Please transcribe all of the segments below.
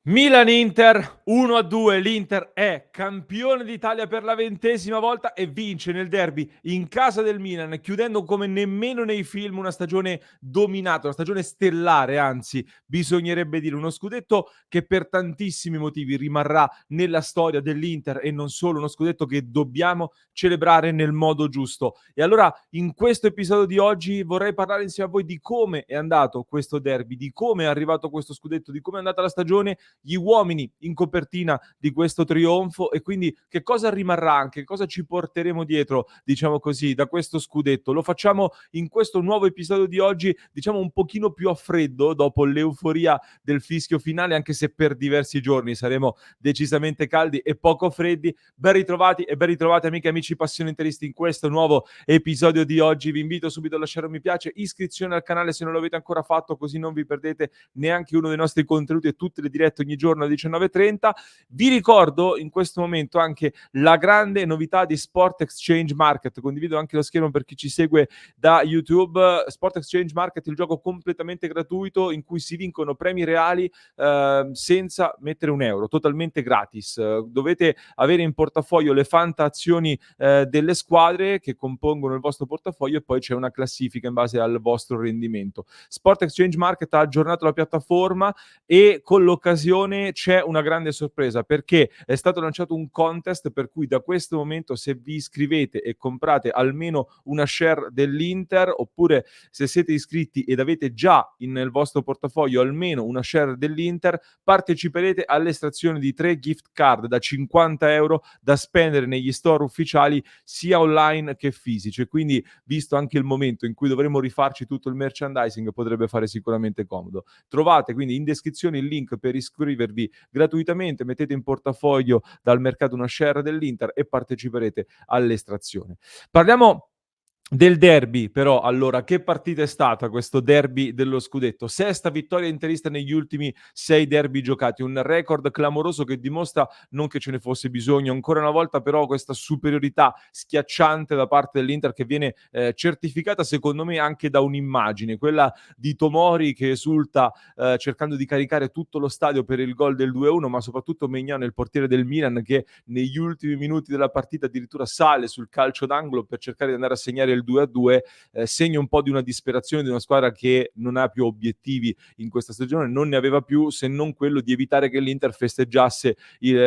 Milan-Inter 1-2, l'Inter è campione d'Italia per la 20ª volta e vince nel derby in casa del Milan, chiudendo come nemmeno nei film una stagione dominata, una stagione stellare, anzi bisognerebbe dire uno scudetto che per tantissimi motivi rimarrà nella storia dell'Inter e non solo, uno scudetto che dobbiamo celebrare nel modo giusto. E allora in questo episodio di oggi vorrei parlare insieme a voi di come è andato questo derby, di come è arrivato questo scudetto, di come è andata la stagione, gli uomini in copertina di questo trionfo e quindi che cosa rimarrà anche, cosa ci porteremo dietro, diciamo così, da questo scudetto. Lo facciamo in questo nuovo episodio di oggi, diciamo un pochino più a freddo dopo l'euforia del fischio finale, anche se per diversi giorni saremo decisamente caldi e poco freddi. Ben ritrovati e ben ritrovate amiche e amici passioni interisti in questo nuovo episodio di oggi. Vi invito subito a lasciare un mi piace, iscrizione al canale se non l'avete ancora fatto, così non vi perdete neanche uno dei nostri contenuti e tutte le dirette ogni giorno alle 19:30. Vi ricordo in questo momento anche la grande novità di Sport Exchange Market. Condivido anche lo schermo per chi ci segue da YouTube. Sport Exchange Market, il gioco completamente gratuito in cui si vincono premi reali senza mettere un euro, totalmente gratis. Dovete avere in portafoglio le fantazioni delle squadre che compongono il vostro portafoglio e poi c'è una classifica in base al vostro rendimento. Sport Exchange Market ha aggiornato la piattaforma e con l'occasione c'è una grande sorpresa perché è stato lanciato un contest per cui da questo momento se vi iscrivete e comprate almeno una share dell'Inter, oppure se siete iscritti ed avete già nel vostro portafoglio almeno una share dell'Inter, parteciperete all'estrazione di 3 gift card da 50 euro da spendere negli store ufficiali sia online che fisici. E quindi, visto anche il momento in cui dovremo rifarci tutto il merchandising, potrebbe fare sicuramente comodo. Trovate quindi in descrizione il link per iscrivervi gratuitamente, mettete in portafoglio dal mercato una share dell'Inter e parteciperete all'estrazione. Parliamo del derby, però, allora, che partita è stata questo derby dello scudetto? Sesta vittoria interista negli ultimi 6 derby giocati, un record clamoroso che dimostra non che ce ne fosse bisogno, ancora una volta però questa superiorità schiacciante da parte dell'Inter che viene certificata secondo me anche da un'immagine, quella di Tomori che esulta cercando di caricare tutto lo stadio per il gol del 2-1, ma soprattutto Maignan, il portiere del Milan, che negli ultimi minuti della partita addirittura sale sul calcio d'angolo per cercare di andare a segnare il 2-2, segna un po' di una disperazione di una squadra che non ha più obiettivi in questa stagione, non ne aveva più se non quello di evitare che l'Inter festeggiasse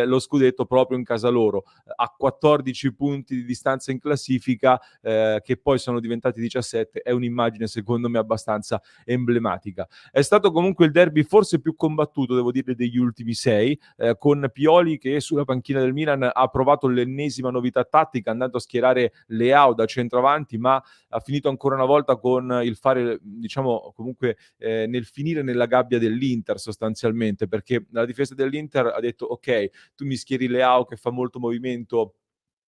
lo scudetto proprio in casa loro, a 14 punti di distanza in classifica, che poi sono diventati 17, è un'immagine secondo me abbastanza emblematica. È stato comunque il derby forse più combattuto, devo dire, degli ultimi 6, con Pioli che sulla panchina del Milan ha provato l'ennesima novità tattica andando a schierare Leao da centravanti, ma ha finito ancora una volta con il fare, diciamo, comunque nel finire nella gabbia dell'Inter sostanzialmente, perché la difesa dell'Inter ha detto ok, tu mi schieri Leao che fa molto movimento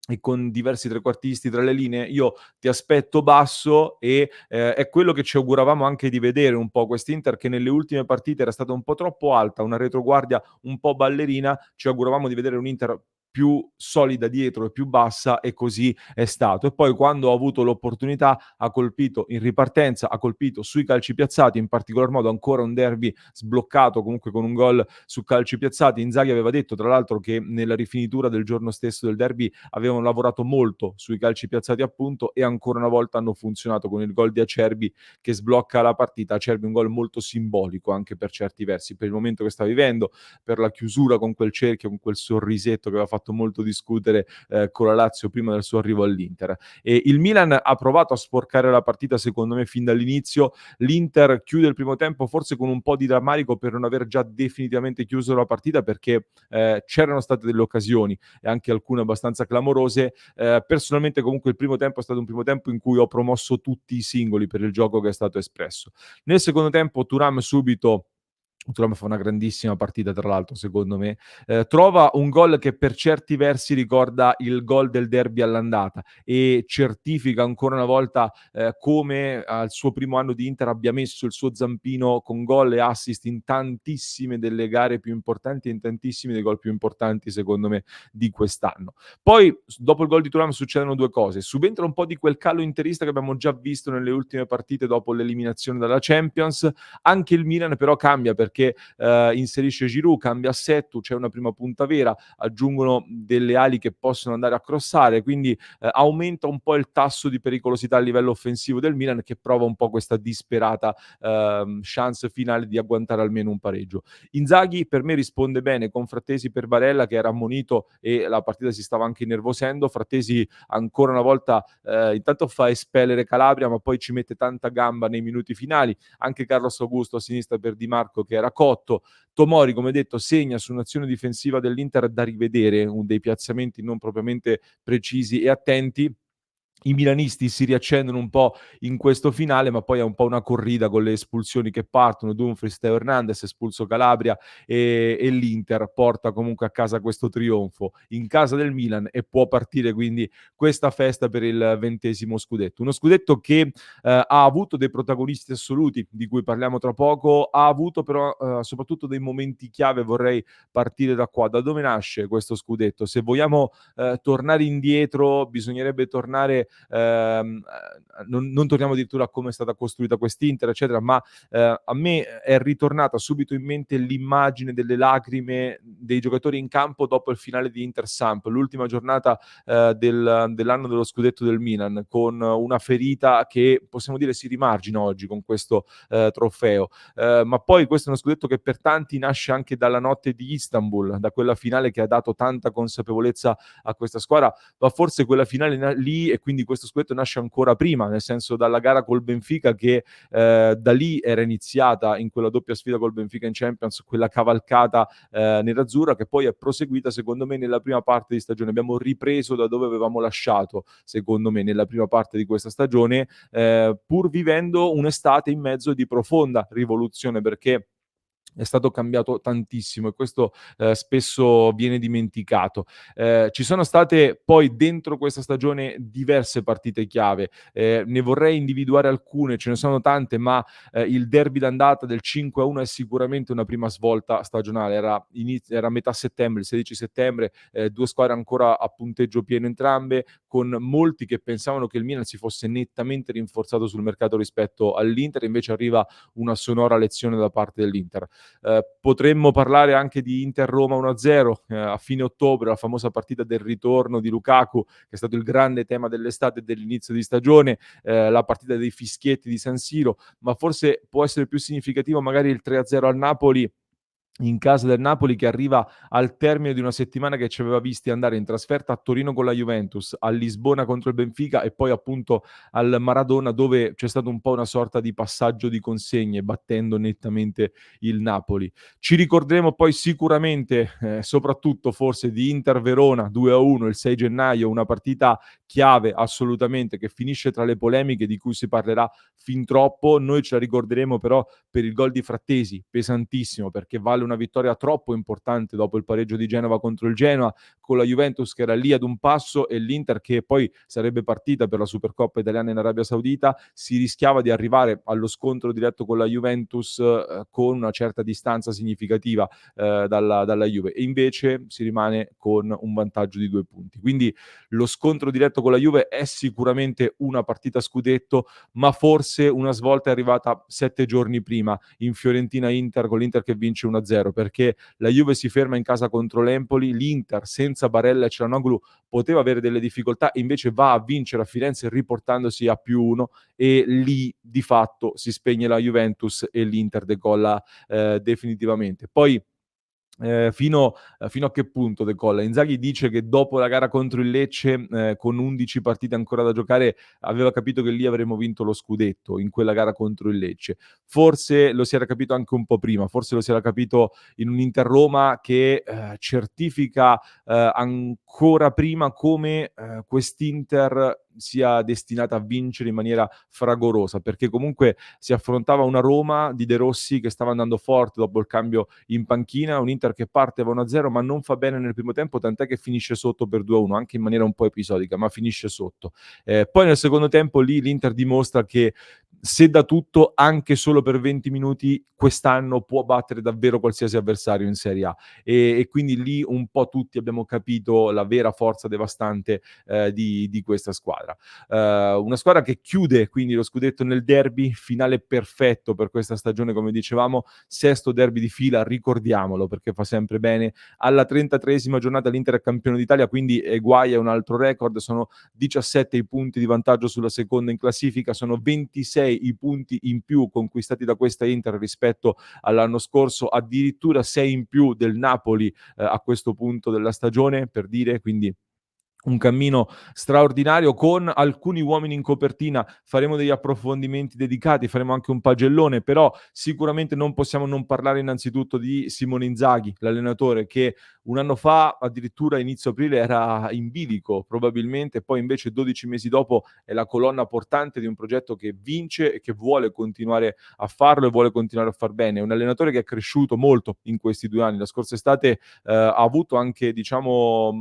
e con diversi trequartisti tra le linee, io ti aspetto basso e è quello che ci auguravamo anche di vedere un po' quest'Inter che nelle ultime partite era stata un po' troppo alta, una retroguardia un po' ballerina, ci auguravamo di vedere un Inter più solida dietro e più bassa e così è stato. E poi quando ha avuto l'opportunità ha colpito in ripartenza, ha colpito sui calci piazzati, in particolar modo ancora un derby sbloccato comunque con un gol su calci piazzati. Inzaghi aveva detto tra l'altro che nella rifinitura del giorno stesso del derby avevano lavorato molto sui calci piazzati appunto e ancora una volta hanno funzionato con il gol di Acerbi che sblocca la partita. Acerbi un gol molto simbolico anche per certi versi, per il momento che sta vivendo, per la chiusura con quel cerchio, con quel sorrisetto che aveva fatto molto discutere con la Lazio prima del suo arrivo all'Inter. E il Milan ha provato a sporcare la partita secondo me fin dall'inizio, l'Inter chiude il primo tempo forse con un po' di rammarico per non aver già definitivamente chiuso la partita perché c'erano state delle occasioni e anche alcune abbastanza clamorose. Personalmente comunque il primo tempo è stato un primo tempo in cui ho promosso tutti i singoli per il gioco che è stato espresso. Nel secondo tempo Thuram fa una grandissima partita tra l'altro secondo me, trova un gol che per certi versi ricorda il gol del derby all'andata e certifica ancora una volta come al suo primo anno di Inter abbia messo il suo zampino con gol e assist in tantissime delle gare più importanti e in tantissimi dei gol più importanti secondo me di quest'anno. Poi dopo il gol di Thuram succedono due cose: subentra un po' di quel calo interista che abbiamo già visto nelle ultime partite dopo l'eliminazione dalla Champions. Anche il Milan però cambia perché perché inserisce Giroud, cambia assetto, c'è una prima punta vera, aggiungono delle ali che possono andare a crossare, quindi aumenta un po' il tasso di pericolosità a livello offensivo del Milan, che prova un po' questa disperata chance finale di agguantare almeno un pareggio. Inzaghi per me risponde bene con Frattesi per Barella, che era ammonito e la partita si stava anche innervosendo. Frattesi ancora una volta intanto fa espellere Calabria, ma poi ci mette tanta gamba nei minuti finali. Anche Carlos Augusto a sinistra per Di Marco, che era cotto. Tomori, come detto, segna su un'azione difensiva dell'Inter da rivedere, dei piazzamenti non propriamente precisi e attenti. I milanisti si riaccendono un po' in questo finale, ma poi è un po' una corrida con le espulsioni che partono. Dumfries, Teo Hernandez, espulso Calabria, e l'Inter porta comunque a casa questo trionfo in casa del Milan, e può partire quindi questa festa per il 20° scudetto. Uno scudetto che ha avuto dei protagonisti assoluti, di cui parliamo tra poco, ha avuto però soprattutto dei momenti chiave. Vorrei partire da qua. Da dove nasce questo scudetto? Se vogliamo tornare indietro, bisognerebbe tornare, non torniamo addirittura a come è stata costruita quest'Inter, eccetera, ma a me è ritornata subito in mente l'immagine delle lacrime dei giocatori in campo dopo il finale di Inter-Samp, l'ultima giornata dell'anno dello scudetto del Milan, con una ferita che possiamo dire si rimargina oggi con questo trofeo. Ma poi questo è uno scudetto che per tanti nasce anche dalla notte di Istanbul, da quella finale che ha dato tanta consapevolezza a questa squadra, ma forse quella finale lì, e quindi questo scudetto nasce ancora prima, nel senso dalla gara col Benfica, che da lì era iniziata in quella doppia sfida col Benfica in Champions, quella cavalcata nerazzurra, che poi è proseguita secondo me nella prima parte di stagione. Abbiamo ripreso da dove avevamo lasciato, secondo me, nella prima parte di questa stagione, pur vivendo un'estate in mezzo di profonda rivoluzione, perché è stato cambiato tantissimo e questo spesso viene dimenticato. Ci sono state poi dentro questa stagione diverse partite chiave, ne vorrei individuare alcune, ce ne sono tante, ma il derby d'andata del 5-1 è sicuramente una prima svolta stagionale. Era metà settembre, il 16 settembre, 2 squadre ancora a punteggio pieno entrambe, con molti che pensavano che il Milan si fosse nettamente rinforzato sul mercato rispetto all'Inter, invece arriva una sonora lezione da parte dell'Inter. Potremmo parlare anche di Inter-Roma 1-0 a fine ottobre, la famosa partita del ritorno di Lukaku, che è stato il grande tema dell'estate e dell'inizio di stagione, la partita dei fischietti di San Siro, ma forse può essere più significativo magari il 3-0 al Napoli, in casa del Napoli, che arriva al termine di una settimana che ci aveva visti andare in trasferta a Torino con la Juventus, a Lisbona contro il Benfica e poi appunto al Maradona, dove c'è stato un po' una sorta di passaggio di consegne, battendo nettamente il Napoli. Ci ricorderemo poi sicuramente, soprattutto forse, di Inter-Verona 2-1 il 6 gennaio, una partita chiave assolutamente, che finisce tra le polemiche di cui si parlerà fin troppo. Noi ce la ricorderemo però per il gol di Frattesi, pesantissimo, perché vale una vittoria troppo importante dopo il pareggio di Genova contro il Genoa, con la Juventus che era lì ad un passo e l'Inter che poi sarebbe partita per la Supercoppa italiana in Arabia Saudita. Si rischiava di arrivare allo scontro diretto con la Juventus con una certa distanza significativa dalla Juve, e invece si rimane con un vantaggio di 2 punti. Quindi lo scontro diretto con la Juve è sicuramente una partita scudetto, ma forse una svolta è arrivata 7 giorni prima in Fiorentina-Inter, con l'Inter che vince 1-0, perché la Juve si ferma in casa contro l'Empoli, l'Inter senza Barella e Çalhanoğlu poteva avere delle difficoltà, invece va a vincere a Firenze riportandosi a +1, e lì di fatto si spegne la Juventus e l'Inter decolla definitivamente. Poi fino a che punto decolla? Inzaghi dice che dopo la gara contro il Lecce, con 11 partite ancora da giocare, aveva capito che lì avremmo vinto lo scudetto, in quella gara contro il Lecce. Forse lo si era capito anche un po' prima, forse lo si era capito in un Inter-Roma che certifica ancora prima come quest'Inter sia destinata a vincere in maniera fragorosa, perché comunque si affrontava una Roma di De Rossi che stava andando forte dopo il cambio in panchina, un Inter che parte va 1-0 ma non fa bene nel primo tempo, tant'è che finisce sotto per 2-1, anche in maniera un po' episodica, ma finisce sotto. Poi nel secondo tempo lì l'Inter dimostra che se dà tutto anche solo per 20 minuti quest'anno può battere davvero qualsiasi avversario in Serie A. E quindi lì un po' tutti abbiamo capito la vera forza devastante, di questa squadra. Una squadra che chiude quindi lo scudetto nel derby, finale perfetto per questa stagione come dicevamo, sesto derby di fila, ricordiamolo perché fa sempre bene. Alla 33esima giornata l'Inter è campione d'Italia, quindi eguaglia un altro record, sono 17 i punti di vantaggio sulla seconda in classifica, sono 26 i punti in più conquistati da questa Inter rispetto all'anno scorso, addirittura 6 in più del Napoli a questo punto della stagione, per dire, quindi un cammino straordinario con alcuni uomini in copertina. Faremo degli approfondimenti dedicati, faremo anche un pagellone, però sicuramente non possiamo non parlare innanzitutto di Simone Inzaghi, l'allenatore che un anno fa, addirittura a inizio aprile, era in bilico probabilmente, poi invece 12 mesi dopo è la colonna portante di un progetto che vince e che vuole continuare a farlo e vuole continuare a far bene. È un allenatore che è cresciuto molto in questi 2 anni. La scorsa estate, ha avuto anche diciamo,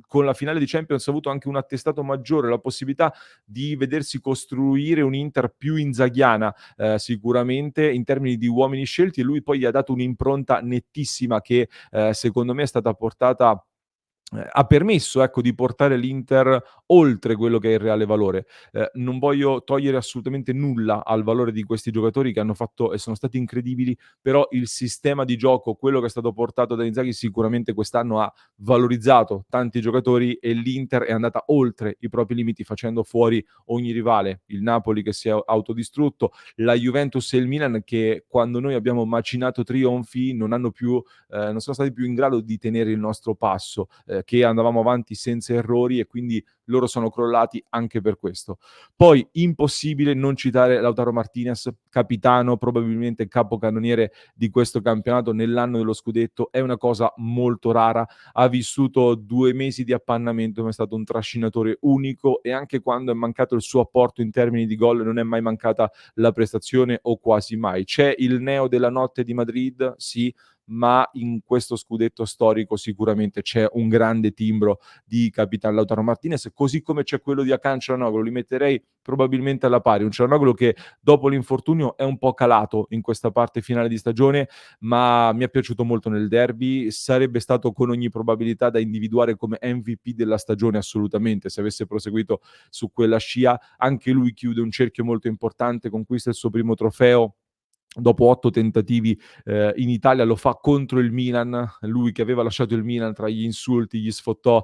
con la finale di Champions ha avuto anche un attestato maggiore, la possibilità di vedersi costruire un'Inter più inzaghiana, sicuramente in termini di uomini scelti, e lui poi gli ha dato un'impronta nettissima che, secondo me è stata portata ha permesso, ecco, di portare l'Inter oltre quello che è il reale valore. Non voglio togliere assolutamente nulla al valore di questi giocatori che hanno fatto e sono stati incredibili, però il sistema di gioco, quello che è stato portato da Inzaghi, sicuramente quest'anno ha valorizzato tanti giocatori e l'Inter è andata oltre i propri limiti facendo fuori ogni rivale. Il Napoli che si è autodistrutto, la Juventus e il Milan che quando noi abbiamo macinato trionfi non sono stati più in grado di tenere il nostro passo, che andavamo avanti senza errori e quindi loro sono crollati anche per questo. Poi impossibile non citare Lautaro Martinez, capitano, probabilmente capocannoniere di questo campionato nell'anno dello scudetto, è una cosa molto rara, ha vissuto 2 mesi di appannamento, ma è stato un trascinatore unico e anche quando è mancato il suo apporto in termini di gol non è mai mancata la prestazione o quasi mai. C'è il neo della notte di Madrid? Sì, ma in questo scudetto storico sicuramente c'è un grande timbro di Capitan Lautaro Martinez, così come c'è quello di Hakan Çalhanoğlu, li metterei probabilmente alla pari. Un Çalhanoğlu che dopo l'infortunio è un po' calato in questa parte finale di stagione, ma mi è piaciuto molto nel derby, sarebbe stato con ogni probabilità da individuare come MVP della stagione assolutamente, se avesse proseguito su quella scia. Anche lui chiude un cerchio molto importante, conquista il suo primo trofeo dopo 8 tentativi, in Italia, lo fa contro il Milan, lui che aveva lasciato il Milan tra gli insulti, gli sfottò,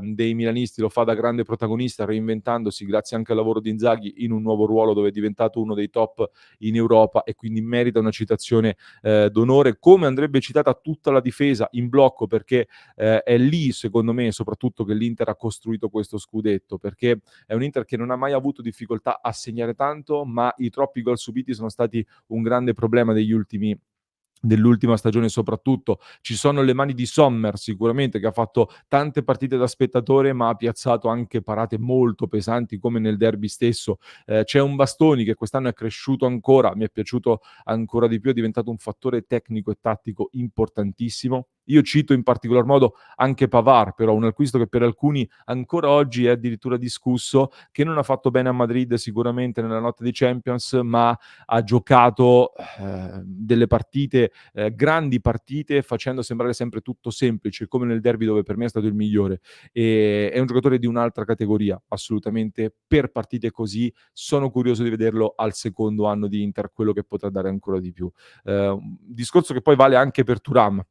dei milanisti, lo fa da grande protagonista, reinventandosi grazie anche al lavoro di Inzaghi in un nuovo ruolo dove è diventato uno dei top in Europa e quindi merita una citazione, d'onore, come andrebbe citata tutta la difesa in blocco perché, è lì secondo me soprattutto che l'Inter ha costruito questo scudetto, perché è un Inter che non ha mai avuto difficoltà a segnare tanto, ma i troppi gol subiti sono stati un grande problema dell'ultima stagione soprattutto. Ci sono le mani di Sommer sicuramente che ha fatto tante partite da spettatore, ma ha piazzato anche parate molto pesanti come nel derby stesso. C'è un Bastoni che quest'anno è cresciuto ancora, mi è piaciuto ancora di più, è diventato un fattore tecnico e tattico importantissimo. Io cito in particolar modo anche Pavard, però un acquisto che per alcuni ancora oggi è addirittura discusso, che non ha fatto bene a Madrid sicuramente nella notte di Champions, ma ha giocato, delle partite grandi partite facendo sembrare sempre tutto semplice, come nel derby dove per me è stato il migliore. È un giocatore di un'altra categoria, assolutamente, per partite così. Sono curioso di vederlo al secondo anno di Inter, quello che potrà dare ancora di più. Discorso che poi vale anche per Thuram,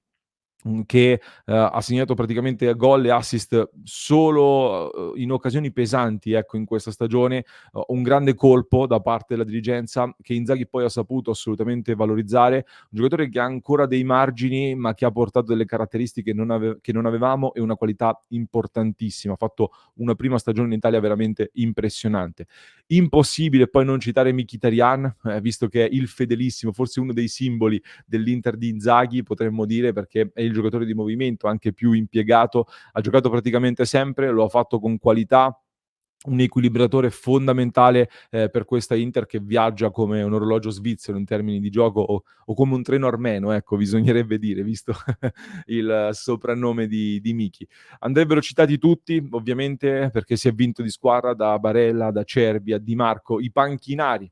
che, ha segnato praticamente gol e assist solo, in occasioni pesanti, ecco, in questa stagione. Un grande colpo da parte della dirigenza che Inzaghi poi ha saputo assolutamente valorizzare. Un giocatore che ha ancora dei margini, ma che ha portato delle caratteristiche che non avevamo e una qualità importantissima. Ha fatto una prima stagione in Italia veramente impressionante. Impossibile poi non citare Mkhitaryan, visto che è il fedelissimo, forse uno dei simboli dell'Inter di Inzaghi, potremmo dire, perché è il giocatore di movimento anche più impiegato, ha giocato praticamente sempre, lo ha fatto con qualità, un equilibratore fondamentale, per questa Inter che viaggia come un orologio svizzero in termini di gioco o come un treno armeno, ecco, bisognerebbe dire, visto il soprannome di Miki. Andrebbero citati tutti, ovviamente, perché si è vinto di squadra, da Barella, da Cerbi a Di Marco, i "panchinari",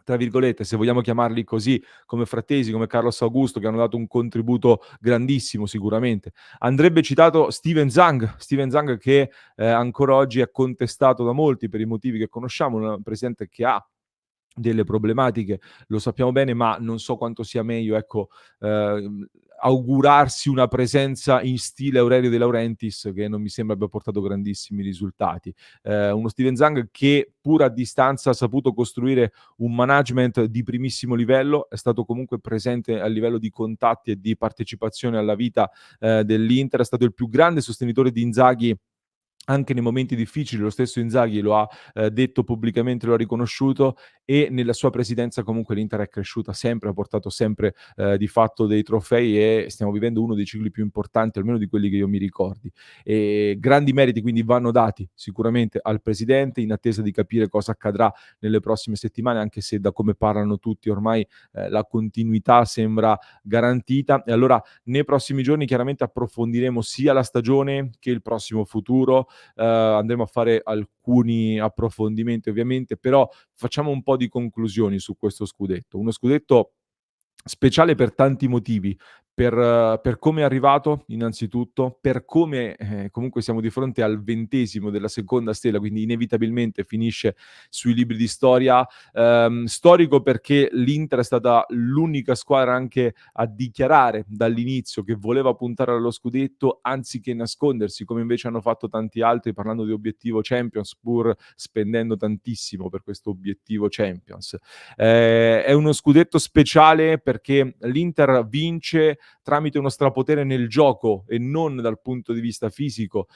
tra virgolette, se vogliamo chiamarli così, come Frattesi, come Carlos Augusto, che hanno dato un contributo grandissimo sicuramente. Andrebbe citato Steven Zhang che, ancora oggi è contestato da molti per i motivi che conosciamo, un presidente che ha delle problematiche, lo sappiamo bene, ma non so quanto sia meglio, ecco, ehm, augurarsi una presenza in stile Aurelio De Laurentiis, che non mi sembra abbia portato grandissimi risultati. Uno Steven Zhang che, pur a distanza, ha saputo costruire un management di primissimo livello, è stato comunque presente a livello di contatti e di partecipazione alla vita, dell'Inter, è stato il più grande sostenitore di Inzaghi anche nei momenti difficili. Lo stesso Inzaghi lo ha, detto pubblicamente, lo ha riconosciuto, e nella sua presidenza comunque l'Inter è cresciuta sempre, ha portato sempre, di fatto dei trofei, e stiamo vivendo uno dei cicli più importanti, almeno di quelli che io mi ricordi. Grandi meriti quindi vanno dati sicuramente al presidente, in attesa di capire cosa accadrà nelle prossime settimane, anche se da come parlano tutti ormai, la continuità sembra garantita. E allora nei prossimi giorni chiaramente approfondiremo sia la stagione che il prossimo futuro, andremo a fare alcuni approfondimenti ovviamente, però facciamo un po' di conclusioni su questo scudetto. Uno scudetto speciale per tanti motivi, per come è arrivato innanzitutto, per come, comunque siamo di fronte al 20° della seconda stella, quindi inevitabilmente finisce sui libri di storia. Storico perché l'Inter è stata l'unica squadra anche a dichiarare dall'inizio che voleva puntare allo scudetto, anziché nascondersi, come invece hanno fatto tanti altri, parlando di obiettivo Champions, pur spendendo tantissimo per questo obiettivo Champions. È uno scudetto speciale perché l'Inter vince tramite uno strapotere nel gioco e non dal punto di vista fisico.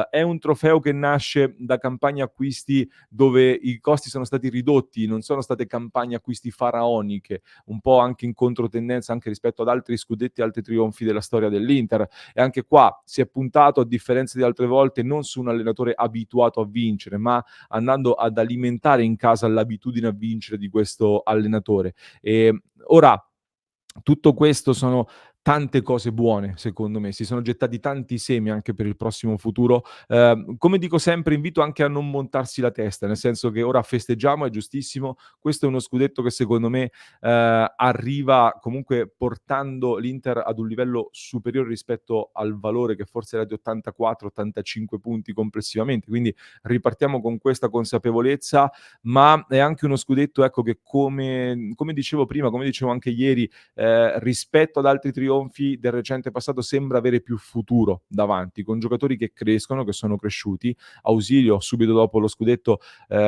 È un trofeo che nasce da campagne acquisti dove i costi sono stati ridotti, non sono state campagne acquisti faraoniche, un po' anche in controtendenza anche rispetto ad altri scudetti e altri trionfi della storia dell'Inter. E anche qua si è puntato, a differenza di altre volte, non su un allenatore abituato a vincere, ma andando ad alimentare in casa l'abitudine a vincere di questo allenatore. Ora, tutto questo sono tante cose buone, secondo me. Si sono gettati tanti semi anche per il prossimo futuro. Come dico sempre, invito anche a non montarsi la testa, nel senso che ora festeggiamo, è giustissimo. Questo è uno scudetto che secondo me, arriva comunque portando l'Inter ad un livello superiore rispetto al valore che forse era di 84, 85 punti complessivamente. Quindi ripartiamo con questa consapevolezza, ma è anche uno scudetto, ecco, che come dicevo prima, come dicevo anche ieri, rispetto ad altri trionfi del recente passato sembra avere più futuro davanti, con giocatori che crescono, che sono cresciuti. Ausilio subito dopo lo scudetto,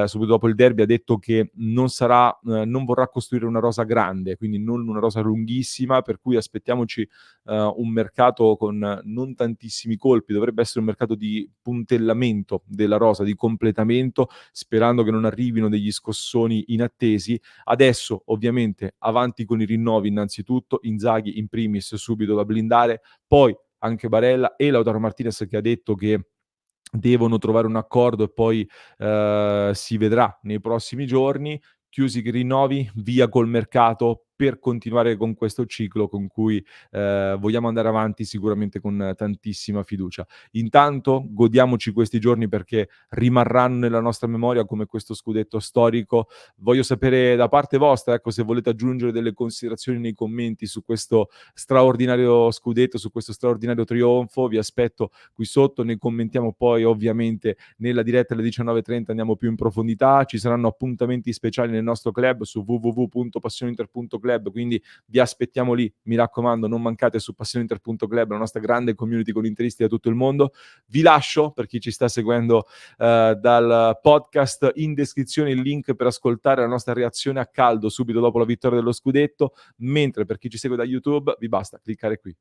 subito dopo il derby, ha detto che non vorrà costruire una rosa grande, quindi non una rosa lunghissima, per cui aspettiamoci un mercato con non tantissimi colpi. Dovrebbe essere un mercato di puntellamento della rosa, di completamento, sperando che non arrivino degli scossoni inattesi. Adesso ovviamente avanti con i rinnovi innanzitutto, Inzaghi in primis subito da blindare, poi anche Barella e Lautaro Martinez che ha detto che devono trovare un accordo, e poi, si vedrà nei prossimi giorni. Chiusi i rinnovi, via col mercato per continuare con questo ciclo con cui, vogliamo andare avanti sicuramente con tantissima fiducia. Intanto godiamoci questi giorni perché rimarranno nella nostra memoria come questo scudetto storico. Voglio sapere da parte vostra, ecco, se volete aggiungere delle considerazioni nei commenti su questo straordinario scudetto, su questo straordinario trionfo. Vi aspetto qui sotto, ne commentiamo poi ovviamente nella diretta alle 19:30, andiamo più in profondità. Ci saranno appuntamenti speciali nel nostro club su www.passioninter.club, quindi vi aspettiamo lì. Mi raccomando, non mancate su passioninter.club, la nostra grande community con interisti da tutto il mondo. Vi lascio, per chi ci sta seguendo dal podcast, in descrizione il link per ascoltare la nostra reazione a caldo subito dopo la vittoria dello scudetto, mentre per chi ci segue da YouTube vi basta cliccare qui.